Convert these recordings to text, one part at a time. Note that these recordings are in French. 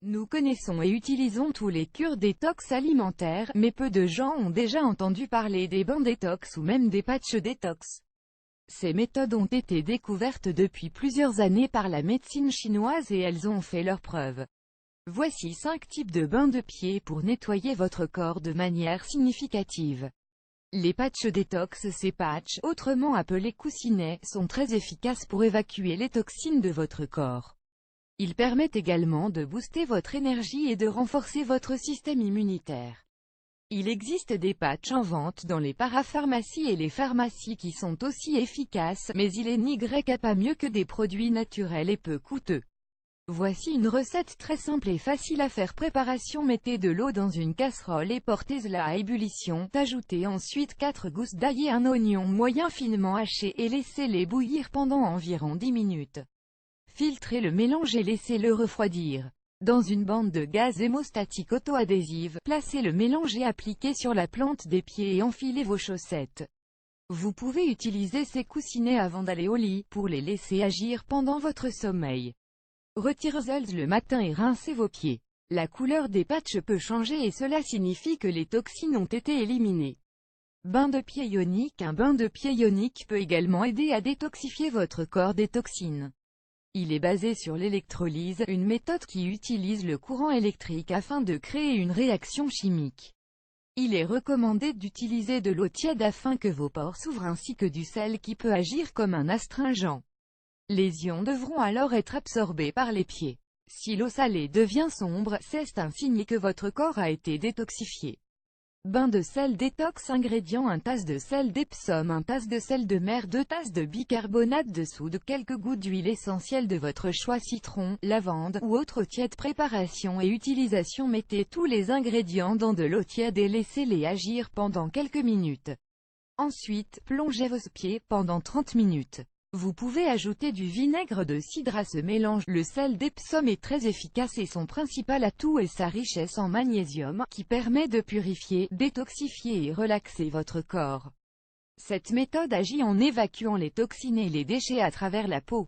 Nous connaissons et utilisons tous les cures détox alimentaires, mais peu de gens ont déjà entendu parler des bains détox ou même des patchs détox. Ces méthodes ont été découvertes depuis plusieurs années par la médecine chinoise et elles ont fait leurs preuves. Voici 5 types de bains de pied pour nettoyer votre corps de manière significative. Les patchs détox. Ces patchs, autrement appelés coussinets, sont très efficaces pour évacuer les toxines de votre corps. Ils permettent également de booster votre énergie et de renforcer votre système immunitaire. Il existe des patchs en vente dans les parapharmacies et les pharmacies qui sont aussi efficaces, mais il n'est pas mieux que des produits naturels et peu coûteux. Voici une recette très simple et facile à faire. Préparation: mettez de l'eau dans une casserole et portez-la à ébullition. Ajoutez ensuite 4 gousses d'ail et un oignon moyen finement haché et laissez-les bouillir pendant environ 10 minutes. Filtrez le mélange et laissez-le refroidir. Dans une bande de gaz hémostatique auto-adhésive, placez le mélange et appliquez sur la plante des pieds et enfilez vos chaussettes. Vous pouvez utiliser ces coussinets avant d'aller au lit, pour les laisser agir pendant votre sommeil. Retirez-les le matin et rincez vos pieds. La couleur des patchs peut changer et cela signifie que les toxines ont été éliminées. Bain de pied ionique. Un bain de pied ionique peut également aider à détoxifier votre corps des toxines. Il est basé sur l'électrolyse, une méthode qui utilise le courant électrique afin de créer une réaction chimique. Il est recommandé d'utiliser de l'eau tiède afin que vos pores s'ouvrent ainsi que du sel qui peut agir comme un astringent. Les ions devront alors être absorbés par les pieds. Si l'eau salée devient sombre, c'est un signe que votre corps a été détoxifié. Bain de sel détox. Ingrédients: 1 tasse de sel d'Epsom, 1 tasse de sel de mer, 2 tasses de bicarbonate de soude, quelques gouttes d'huile essentielle de votre choix, citron, lavande, ou autre tiède. Préparation et utilisation: mettez tous les ingrédients dans de l'eau tiède et laissez-les agir pendant quelques minutes. Ensuite, plongez vos pieds pendant 30 minutes. Vous pouvez ajouter du vinaigre de cidre à ce mélange. Le sel d'Epsom est très efficace et son principal atout est sa richesse en magnésium, qui permet de purifier, détoxifier et relaxer votre corps. Cette méthode agit en évacuant les toxines et les déchets à travers la peau.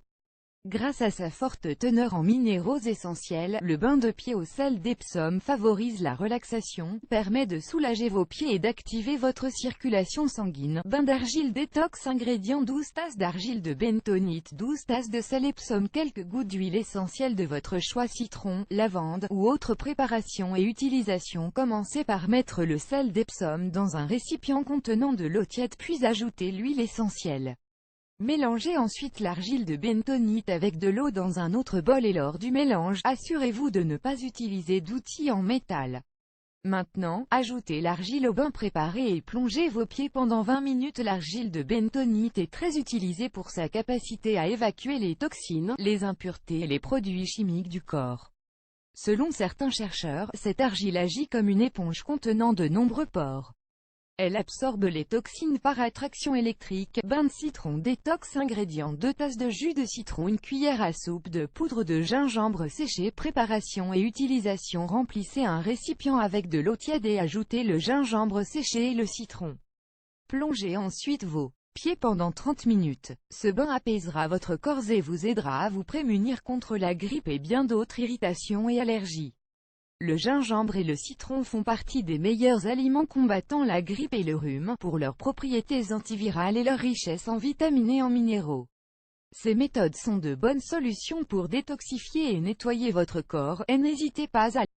Grâce à sa forte teneur en minéraux essentiels, le bain de pied au sel d'Epsom favorise la relaxation, permet de soulager vos pieds et d'activer votre circulation sanguine. Bain d'argile détox. Ingrédients: 12 tasses d'argile de bentonite, 12 tasses de sel Epsom, quelques gouttes d'huile essentielle de votre choix, citron, lavande, ou autre. Préparation et utilisation: commencez par mettre le sel d'Epsom dans un récipient contenant de l'eau tiède puis ajoutez l'huile essentielle. Mélangez ensuite l'argile de bentonite avec de l'eau dans un autre bol et lors du mélange, assurez-vous de ne pas utiliser d'outils en métal. Maintenant, ajoutez l'argile au bain préparé et plongez vos pieds pendant 20 minutes. L'argile de bentonite est très utilisée pour sa capacité à évacuer les toxines, les impuretés et les produits chimiques du corps. Selon certains chercheurs, cette argile agit comme une éponge contenant de nombreux pores. Elle absorbe les toxines par attraction électrique. Bain de citron détox. Ingrédients: 2 tasses de jus de citron, 1 cuillère à soupe de poudre de gingembre séché. Préparation et utilisation: remplissez un récipient avec de l'eau tiède et ajoutez le gingembre séché et le citron. Plongez ensuite vos pieds pendant 30 minutes. Ce bain apaisera votre corps et vous aidera à vous prémunir contre la grippe et bien d'autres irritations et allergies. Le gingembre et le citron font partie des meilleurs aliments combattant la grippe et le rhume, pour leurs propriétés antivirales et leur richesse en vitamines et en minéraux. Ces méthodes sont de bonnes solutions pour détoxifier et nettoyer votre corps, et n'hésitez pas à